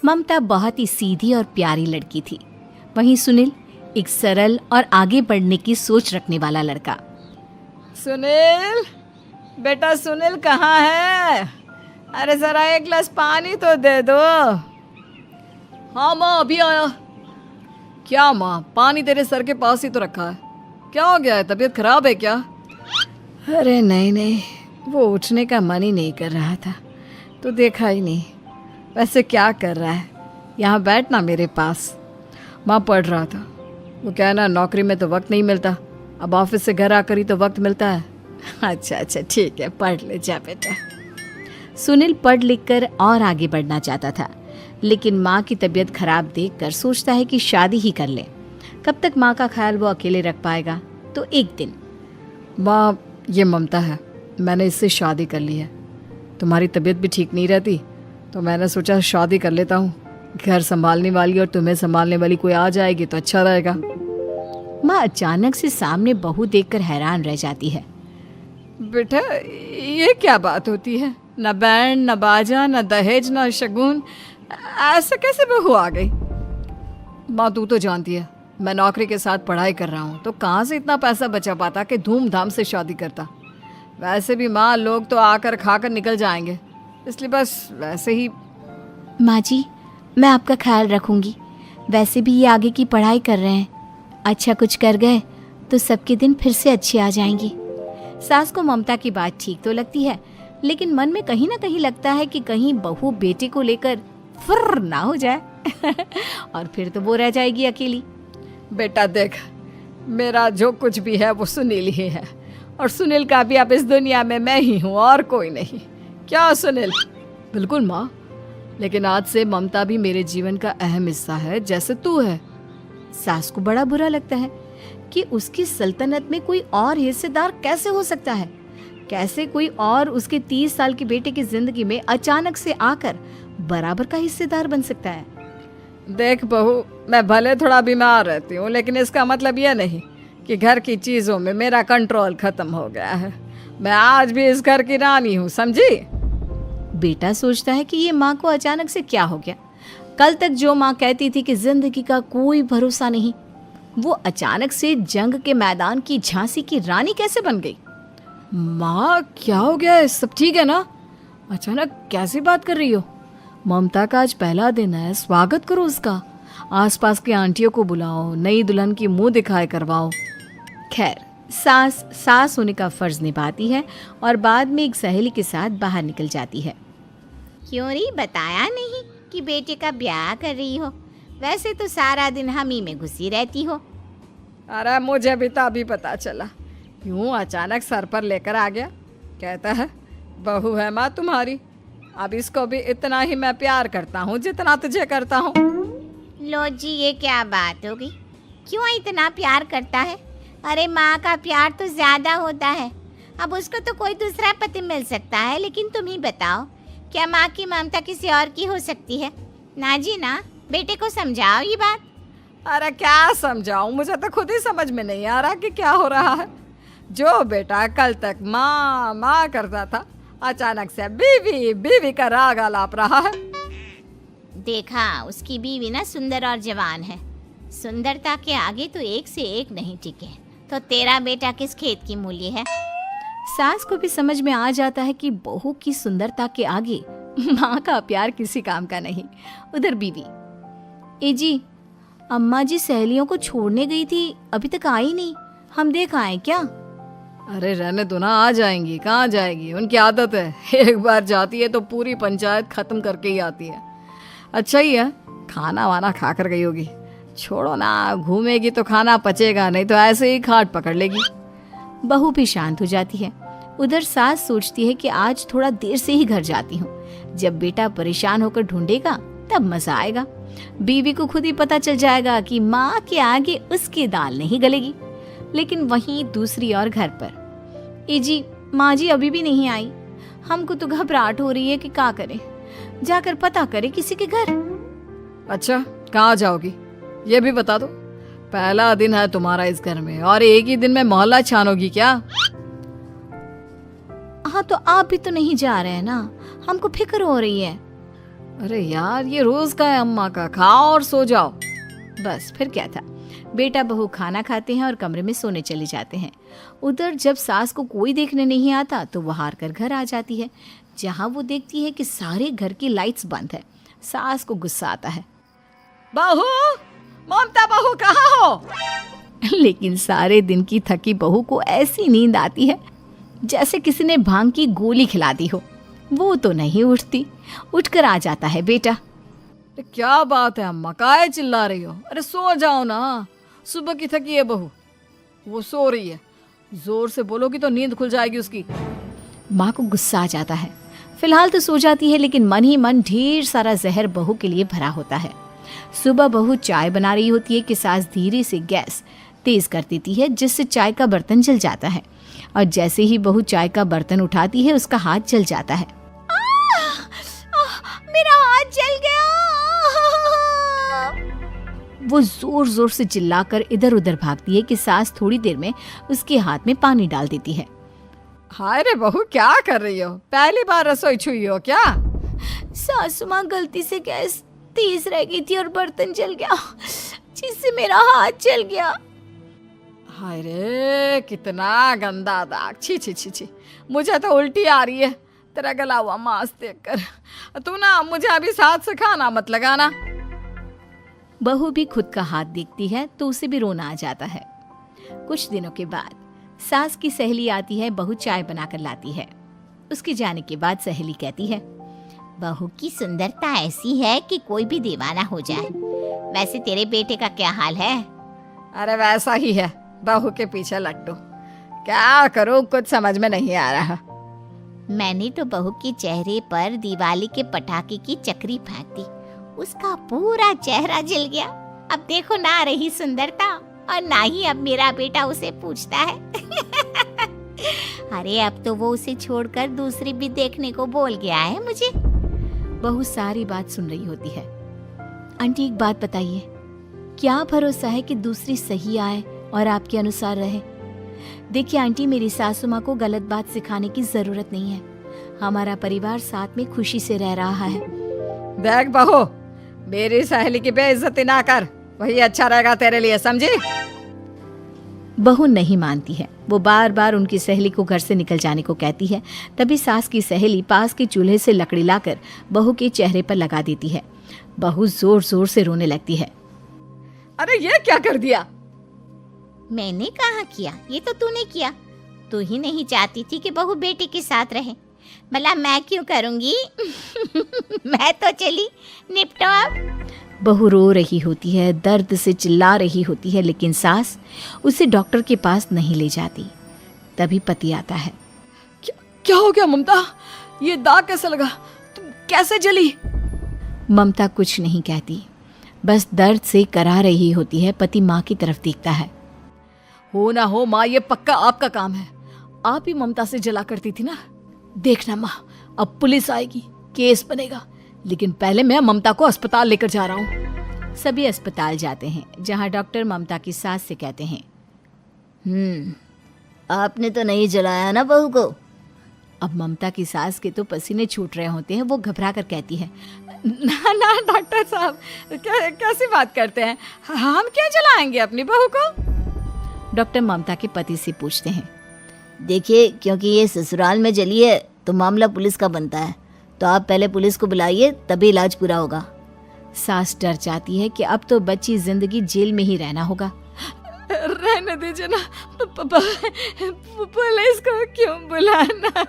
ममता बहुत ही सीधी और प्यारी लड़की थी। वहीं सुनील एक सरल और आगे बढ़ने की सोच रखने वाला लड़का। सुनील, बेटा सुनील कहाँ है? अरे जरा एक गिलास पानी तो दे दो। हाँ माँ, अभी आया। क्या माँ, पानी तेरे सर के पास ही तो रखा है। क्या हो गया है, तबीयत खराब है क्या? अरे नहीं, वो उठने का मन ही नहीं कर रहा था, तो देखा ही नहीं। वैसे क्या कर रहा है? यहाँ बैठ ना मेरे पास। माँ पढ़ रहा था। वो क्या है ना, नौकरी में तो वक्त नहीं मिलता, अब ऑफिस से घर आकर ही तो वक्त मिलता है। अच्छा ठीक है, पढ़ ले जा बेटा। सुनील पढ़ लिख कर और आगे बढ़ना चाहता था, लेकिन माँ की तबीयत खराब देखकर सोचता है कि शादी ही कर ले। कब तक माँ का ख्याल वो अकेले रख पाएगा? तो एक दिन, माँ ये ममता है, मैंने इससे शादी कर ली है। तुम्हारी तबीयत भी ठीक नहीं रहती, तो मैंने सोचा शादी कर लेता हूँ। घर संभालने वाली और तुम्हें संभालने वाली कोई आ जाएगी तो अच्छा रहेगा। माँ अचानक से सामने बहू देखकर हैरान रह जाती है। बेटा ये क्या बात होती है? न बैंड, न बाजा, न दहेज, न शगुन, ऐसे कैसे बहू आ गई? माँ तू तो जानती है, मैं नौकरी के साथ पढ़ाई कर रहा हूँ, तो कहाँ से इतना पैसा बचा पाता कि धूमधाम से शादी करता। वैसे भी माँ, लोग तो आकर खाकर निकल जाएंगे, इसलिए बस वैसे ही। माँ जी, मैं आपका ख्याल रखूंगी। वैसे भी ये आगे की पढ़ाई कर रहे हैं, अच्छा कुछ कर गए तो सबके दिन फिर से अच्छे आ जाएंगे। सास को ममता की बात ठीक तो लगती है, लेकिन मन में कहीं ना कहीं लगता है कि कहीं बहू बेटे को लेकर फुर्र ना हो जाए और फिर तो वो रह जाएगी अकेली। बेटा देख, मेरा जो कुछ भी है वो सुनील ही है, और सुनील का भी अब इस दुनिया में मैं ही हूँ और कोई नहीं। क्या सुनील? बिल्कुल माँ, लेकिन आज से ममता भी मेरे जीवन का अहम हिस्सा है, जैसे तू है। सास को बड़ा बुरा लगता है कि उसकी सल्तनत में कोई और हिस्सेदार कैसे हो सकता है। कैसे कोई और उसके 30 साल के बेटे की जिंदगी में अचानक से आकर बराबर का हिस्सेदार बन सकता है। देख बहू, मैं भले थोड़ा बीमार रहती हूँ, लेकिन इसका मतलब यह नहीं कि घर की चीजों में मेरा कंट्रोल खत्म हो गया है। मैं आज भी इस घर की रानी हूँ, समझी? बेटा सोचता है कि ये माँ को अचानक से क्या हो गया। कल तक जो माँ कहती थी कि जिंदगी का कोई भरोसा नहीं, वो अचानक से जंग के मैदान की झांसी की रानी कैसे बन गई? माँ क्या हो गया है? सब ठीक है ना? अचानक कैसी बात कर रही हो? ममता का आज पहला दिन है, स्वागत करो उसका। आसपास की आंटियों को बुलाओ, नई दुल्हन की मुंह दिखाए करवाओ। खैर, सास होने का फर्ज निभाती है और बाद में एक सहेली के साथ बाहर निकल जाती है। क्यों री बताया नहीं कि बेटे का ब्याह कर रही हो? वैसे तो सारा दिन हम ही में घुसी रहती हो। अरे मुझे भी तो अभी पता चला, यूं अचानक सर पर लेकर आ गया। कहता है बहू है माँ तुम्हारी, अब इसको भी इतना ही मैं प्यार करता हूँ जितना तुझे करता हूँ। लो जी, ये क्या बात होगी? क्यों इतना प्यार करता है? अरे माँ का प्यार तो ज्यादा होता है। अब उसको तो कोई दूसरा पति मिल सकता है, लेकिन तुम ही बताओ, क्या माँ की ममता किसी और की हो सकती है? ना जी ना, बेटे को समझाओ ये बात। अरे क्या समझाऊं, मुझे तो खुद ही समझ में नहीं आ रहा कि क्या हो रहा है। जो बेटा कल तक माँ माँ करता था, अचानक से बीवी बीवी का राग आलाप रहा है। देखा, उसकी बीवी ना सुंदर और जवान है। सुंदरता के आगे तो एक से एक नहीं टिके, तो तेरा बेटा किस खेत की मूली है? सास को भी समझ में आ जाता है कि बहू की सुंदरता के आगे माँ का प्यार किसी काम का नहीं। उधर बीवी, ए जी, अम्मा जी सहेलियों को छोड़ने गई थी, अभी तक आई नहीं, हम देख आए क्या? अरे रहने दो ना, आ जाएंगी। कहाँ जाएगी, उनकी आदत है, एक बार जाती है तो पूरी पंचायत खत्म करके ही आती है। अच्छा ही है, खाना वाना खा कर गई होगी। छोड़ो ना, घूमेगी तो खाना पचेगा, नहीं तो ऐसे ही खाट पकड़ लेगी। बहू भी शांत हो जाती है। उधर सास सोचती है कि आज थोड़ा देर से ही घर जाती हूँ, जब बेटा परेशान होकर ढूंढेगा तब मजा आएगा। बीवी को खुद ही पता चल जाएगा कि माँ के आगे उसकी दाल नहीं गलेगी। लेकिन वहीं दूसरी ओर घर पर, ए जी, माँ जी अभी भी नहीं आई, हमको तो घबराहट हो रही है कि क्या करें, जाकर पता करें किसी के घर। अच्छा, कहाँ जाओगी ये भी बता दो। पहला दिन है तुम्हारा इस घर में और एक ही दिन में मोहल्ला छानोगी क्या? हाँ, तो आप भी तो नहीं जा रहे हैं ना, हमको फिक्र हो रही है। अरे यार, ये रोज का है अम्मा का, खाओ और सो जाओ। बस फिर क्या था। बेटा बहू खाना खाते हैं और कमरे में सोने चले जाते हैं। उधर जब सास को कोई देखने नहीं आता तो वो हार कर घर आ जाती है, जहाँ वो देखती है कि सारे घर की लाइट्स बंद है। सास को गुस्सा आता है। बहू, ममता बहू कहाँ हो? लेकिन सारे दिन की थकी बहू को ऐसी नींद आती है जैसे किसी ने भांग की गोली खिला दी हो। वो तो नहीं उठती। उठकर आ जाता है बेटा। अरे क्या बात है अम्मा, काहे चिल्ला रही हो? अरे सो जाओ ना, सुबह की थकी है बहू, वो सो रही है। जोर से बोलोगी तो नींद खुल जाएगी उसकी। माँ को गुस्सा आ जाता है। फिलहाल तो सो जाती है, लेकिन मन ही मन ढेर सारा जहर बहू के लिए भरा होता है। सुबह बहू चाय बना रही होती है कि सास धीरे से गैस तेज कर देती है, जिससे चाय का बर्तन जल जाता है। और जैसे ही बहू चाय का बर्तन उठाती है, उसका हाथ जल जाता है। मेरा हाथ जल गया। वो जोर जोर से चिल्लाकर इधर उधर भागती है कि सास थोड़ी देर में उसके हाथ में पानी डाल देती है। हाय रे बहू, क्या कर रही हो? पहली बार रसोई छुई हो क्या? सासू माँ गलती से गैस तेज रह गई थी और बर्तन जल गया, जिससे मेरा हाथ जल गया। हाय रे, कितना गंदा दाग। छी छी छी छी, मुझे तो उल्टी आ रही है तेरा गला हुआ मांस देखकर। तू ना मुझे अभी साथ से खाना मत लगाना। बहू भी खुद का हाथ देखती है तो उसे भी रोना आ जाता है। कुछ दिनों के बाद सास की सहेली आती है, बहू चाय बनाकर लाती है। उसके जाने के बाद सहेली कहती है, बहू की सुंदरता ऐसी है कि कोई भी दीवाना हो जाए। वैसे तेरे बेटे का क्या हाल है? अरे वैसा ही है, बहू के पीछे लट्टू। क्या करूं, कुछ समझ में नहीं आ रहा। मैंने तो बहू के चेहरे पर दिवाली के पटाखे की चक्री फेंक दी, उसका पूरा चेहरा जल गया। अब देखो ना रही सुंदरता, और ना ही अब मेरा बेटा उसे पूछता है। अरे अब तो वो उसे छोड़कर दूसरी भी देखने को बोल गया है मुझे। बहू सारी बात सुन रही होती है। आंटी एक बात बताइए, क्या भरोसा है कि दूसरी सही आए और आपके अनुसार रहे? देखिए आंटी, मेरी सासू माँ को गलत बात सिखाने की जरूरत नहीं है। हमारा परिवार साथ में खुशी से रह रहा है। देख बहू, मेरी सहेली की बेइज्जती ना कर, वही अच्छा रहेगा तेरे लिए, समझी? बहू नहीं मानती है। वो बार बार उनकी सहेली को घर से निकल जाने को कहती है। तभी सास की सहेली पास के चूल्हे से लकड़ी लाकर बहू के चेहरे पर लगा देती है। बहू जोर जोर से रोने लगती है। अरे ये क्या कर दिया? मैंने कहाँ किया, ये तो तूने किया। तू ही नहीं चाहती थी कि बहू बेटे के साथ रहे, भला मैं क्यों करूंगी? मैं तो चली, निपटो अब। बहू रो रही होती है, दर्द से चिल्ला रही होती है, लेकिन सास उसे डॉक्टर के पास नहीं ले जाती। तभी पति आता है। क्या हो गया ममता? ये दाग कैसे लगा? तुम कैसे जली? ममता कुछ नहीं कहती, बस दर्द से करा रही होती है। पति माँ की तरफ देखता है। हो ना हो माँ, ये पक्का आपका काम है। आप ही ममता से जला करती थी ना। देखना माँ, अब पुलिस आएगी, केस बनेगा, लेकिन पहले मैं ममता को अस्पताल लेकर जा रहा हूँ। सभी अस्पताल जाते हैं, जहाँ डॉक्टर ममता की सास से कहते हैं, आपने तो नहीं जलाया ना बहू को? अब ममता की सास के तो पसीने छूट रहे होते हैं। वो घबरा कर कहती है, ना ना डॉक्टर साहब, कैसी बात करते हैं? हम क्या जलाएंगे अपनी बहू को? डॉक्टर ममता के पति से पूछते हैं। देखिए, क्योंकि ये ससुराल में जली है तो मामला पुलिस का बनता है, तो आप पहले पुलिस को बुलाइए, तभी इलाज पूरा होगा। सास डर जाती है कि अब तो बच्ची जिंदगी जेल में ही रहना होगा। रहने दीजिए ना, पुलिस को क्यों बुलाना?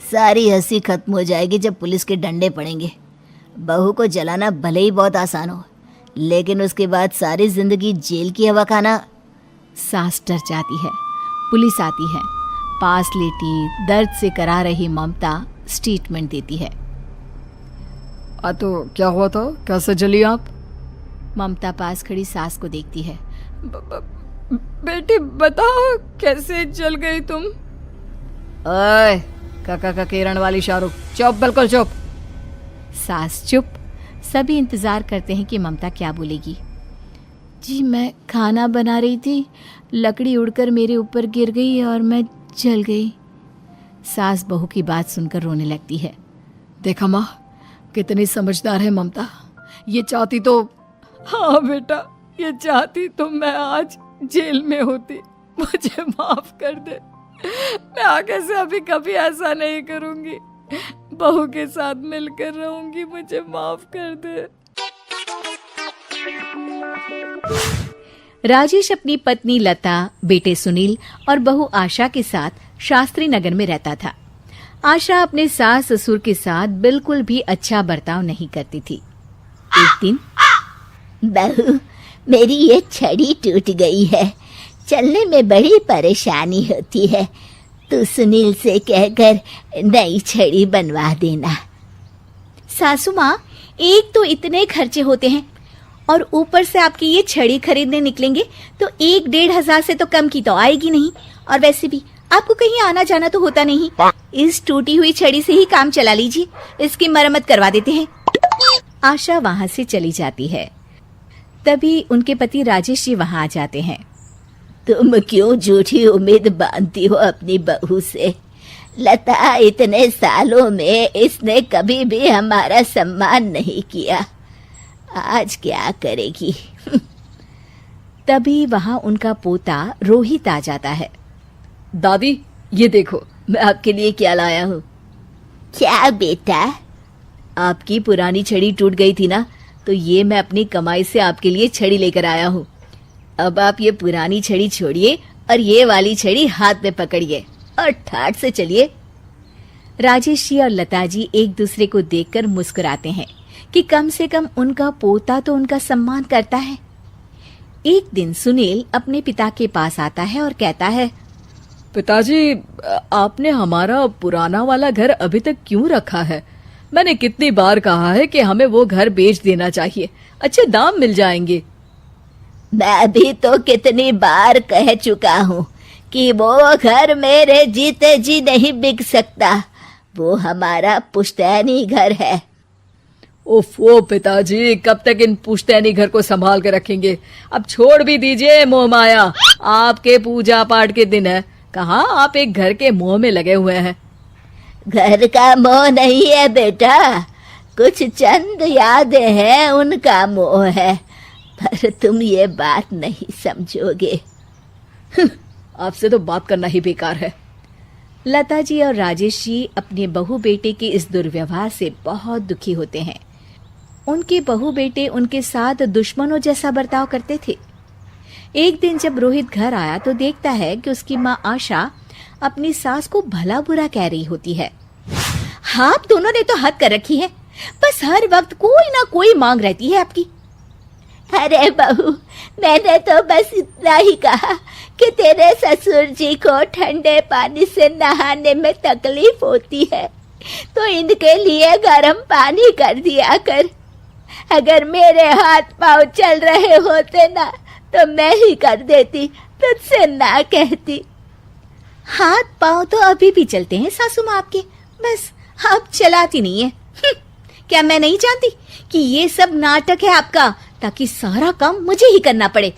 सारी हंसी खत्म हो जाएगी जब पुलिस के डंडे पड़ेंगे। बहू को जलाना भले ही बहुत आसान हो, लेकिन उसके बाद सारी जिंदगी जेल की हवा खाना। सास डर जाती है। पुलिस आती है। पास लेटी दर्द से करा रही ममता स्टेटमेंट देती है। तो क्या हुआ था? कैसे जली आप? ममता पास खड़ी सास को देखती है। बेटी बताओ, कैसे जल गई तुम? ओए, काका का किरण वाली शाहरुख, चुप, बिल्कुल चुप। सास चुप। सभी इंतजार करते हैं कि ममता क्या बोलेगी। जी मैं खाना बना रही थी, लकड़ी उड़कर मेरे ऊपर गिर गई और मैं जल गई। सास बहू की बात सुनकर रोने लगती है। देखा माँ, कितनी समझदार है ममता। ये चाहती तो, हाँ बेटा, ये चाहती तो मैं आज जेल में होती। मुझे माफ कर दे, मैं आगे से अभी कभी ऐसा नहीं करूंगी। बहू के साथ मिलकर रहूंगी, मुझे माफ कर दे। राजेश अपनी पत्नी लता, बेटे सुनील और बहू आशा के साथ शास्त्री नगर में रहता था। आशा अपने सास ससुर के साथ बिल्कुल भी अच्छा बर्ताव नहीं करती थी। एक दिन, बहू, मेरी ये छड़ी टूट गई है, चलने में बड़ी परेशानी होती है। तू सुनील से कहकर नई छड़ी बनवा देना। सासू माँ, एक तो इतने खर्चे होते हैं और ऊपर से आपकी ये छड़ी खरीदने निकलेंगे तो 1-1.5 से तो कम की तो आएगी नहीं। और वैसे भी आपको कहीं आना जाना तो होता नहीं। इस टूटी हुई छड़ी से ही काम चला लीजिए, इसकी मरम्मत करवा देते हैं। आशा वहाँ से चली जाती है। तभी उनके पति राजेश जी वहाँ आ जाते हैं। तुम क्यों झूठी उम्मीद बांधती हो अपनी बहू से? लता, इतने सालों में इसने कभी भी हमारा सम्मान नहीं किया, आज क्या करेगी? तभी वहाँ उनका पोता रोहित आ जाता है। दादी, ये देखो मैं आपके लिए क्या लाया हूँ। क्या बेटा? आपकी पुरानी छड़ी टूट गई थी ना, तो ये मैं अपनी कमाई से आपके लिए छड़ी लेकर आया हूँ। अब आप ये पुरानी छड़ी छोड़िए और ये वाली छड़ी हाथ में पकड़िए और ठाठ से चलिए। राजेश जी और लता जी एक दूसरे को देखकर मुस्कुराते हैं कि कम से कम उनका पोता तो उनका सम्मान करता है। एक दिन सुनील अपने पिता के पास आता है और कहता है, पिताजी, आपने हमारा पुराना वाला घर अभी तक क्यों रखा है? मैंने कितनी बार कहा है कि हमें वो घर बेच देना चाहिए, अच्छे दाम मिल जाएंगे। मैं भी तो कितनी बार कह चुका हूँ कि वो घर मेरे जीते जी नहीं बिक सकता, वो हमारा पुश्तैनी घर है। ओफो पिताजी, कब तक इन पुश्तैनी घर को संभाल के रखेंगे? अब छोड़ भी दीजिए मोह माया, आपके पूजा पाठ के दिन है, कहाँ आप एक घर के मोह में लगे हुए हैं। घर का मोह नहीं है बेटा, कुछ चंद यादें हैं, उनका मोह है, पर तुम ये बात नहीं समझोगे। आपसे तो बात करना ही बेकार है। लता जी और राजेश जी अपने बहू बेटे के इस दुर्व्यवहार से बहुत दुखी होते हैं। उनके बहू बेटे उनके साथ दुश्मनों जैसा बर्ताव करते थे। एक दिन जब रोहित घर आया तो देखता है कि उसकी माँ आशा अपनी सास को भला बुरा कह रही होती है। आप दोनों ने तो हद कर रखी है, बस हर वक्त कोई ना कोई मांग रहती है आपकी। अरे बहू, मैंने तो बस इतना ही कहा कि तेरे ससुर जी को ठंडे पानी से नहाने में तकलीफ होती है, तो इनके लिए गर्म पानी कर दिया कर। अगर मेरे हाथ पांव चल रहे होते ना, तो मैं ही कर देती, तुझसे ना कहती। हाथ पांव तो अभी भी चलते हैं सासू माँ आपके, बस आप चलाती नहीं है। क्या मैं नहीं जानती कि ये सब नाटक है आपका, ताकि सारा काम मुझे ही करना पड़े।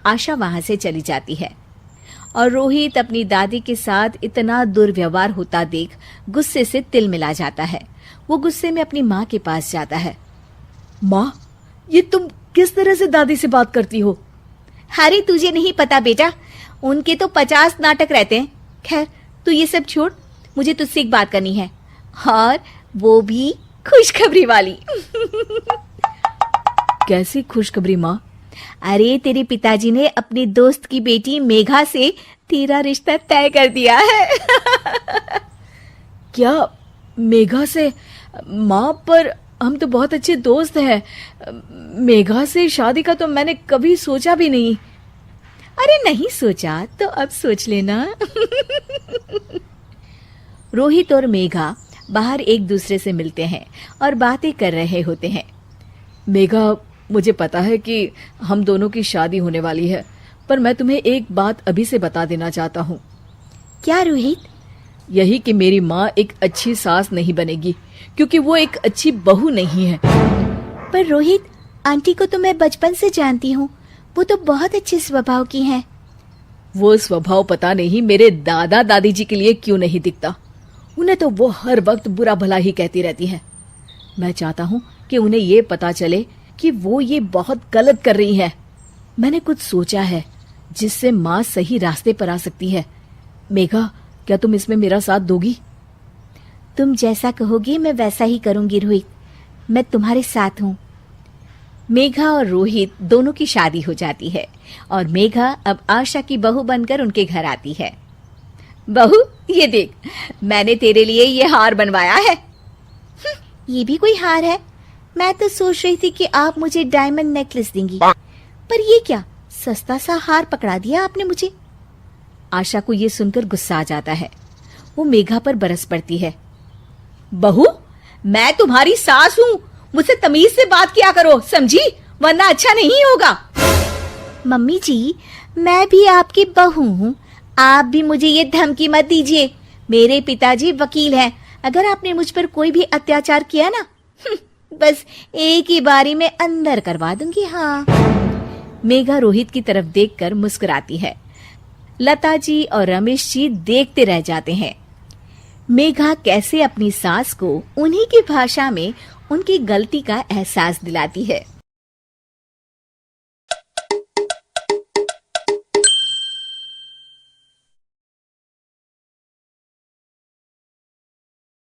आशा वहां से चली जाती है और रोहित अपनी दादी के साथ इतना दुर्व्यवहार होता देख गुस्से से तिल मिला जाता है। वो गुस्से में अपनी माँ के पास जाता है। माँ, ये तुम किस तरह से दादी से बात करती हो? अरे तुझे नहीं पता बेटा, उनके तो 50 नाटक रहते हैं। खैर तू ये सब छोड़, मुझे तुझसे एक बात करनी है, और वो भी खुशखबरी वाली। कैसी खुशखबरी माँ? अरे तेरे पिताजी ने अपनी दोस्त की बेटी मेघा से तेरा रिश्ता तय कर दिया है। क्या मेघा से? माँ, पर हम तो बहुत अच्छे दोस्त हैं। मेघा से शादी का तो मैंने कभी सोचा भी नहीं। अरे नहीं सोचा तो अब सोच लेना। रोहित और मेघा बाहर एक दूसरे से मिलते हैं और बातें कर रहे होते हैं। मेघा, मुझे पता है कि हम दोनों की शादी होने वाली है, पर मैं तुम्हें एक बात अभी से बता देना चाहता हूँ। क्या रोहित? यही कि मेरी माँ एक अच्छी सास नहीं बनेगी, क्योंकि वो एक अच्छी बहू नहीं है। पर रोहित, आंटी को तो मैं बचपन से जानती हूँ, वो तो बहुत अच्छे स्वभाव की हैं। वो स्वभाव पता नहीं मेरे दादा दादी जी के लिए क्यों नहीं दिखता। उन्हें तो वो हर वक्त बुरा भला ही कहती रहती है। मैं चाहता हूँ कि उन्हें ये पता चले कि वो ये बहुत गलत कर रही है। मैंने कुछ सोचा है जिससे माँ सही रास्ते पर आ सकती है। मेघा, क्या तुम इसमें मेरा साथ दोगी? तुम जैसा कहोगे मैं वैसा ही करूंगी रोहित, मैं तुम्हारे साथ हूँ। मेघा और रोहित दोनों की शादी हो जाती है और मेघा अब आशा की बहू बनकर उनके घर आती है। बहू, ये देख, मैंने तेरे लिए ये हार बनवाया है। ये भी कोई हार है? मैं तो सोच रही थी कि आप मुझे डायमंड नेकलेस देंगी, पर ये क्या सस्ता सा हार पकड़ा दिया आपने मुझे। आशा को ये सुनकर गुस्सा आ जाता है। वो मेघा पर बरस पड़ती है। बहू, मैं तुम्हारी सास हूँ, मुझसे तमीज से बात किया करो, समझी? वरना अच्छा नहीं होगा। मम्मी जी, मैं भी आपकी बहू हूँ, आप भी मुझे ये धमकी मत दीजिए। मेरे पिताजी वकील हैं, अगर आपने मुझ पर कोई भी अत्याचार किया ना, बस एक ही बारी में अंदर करवा दूंगी। हाँ। मेघा रोहित की तरफ देखकर मुस्कुराती है। लता जी और रमेश जी देखते रह जाते हैं। मेघा कैसे अपनी सास को उन्हीं की भाषा में उनकी गलती का एहसास दिलाती है।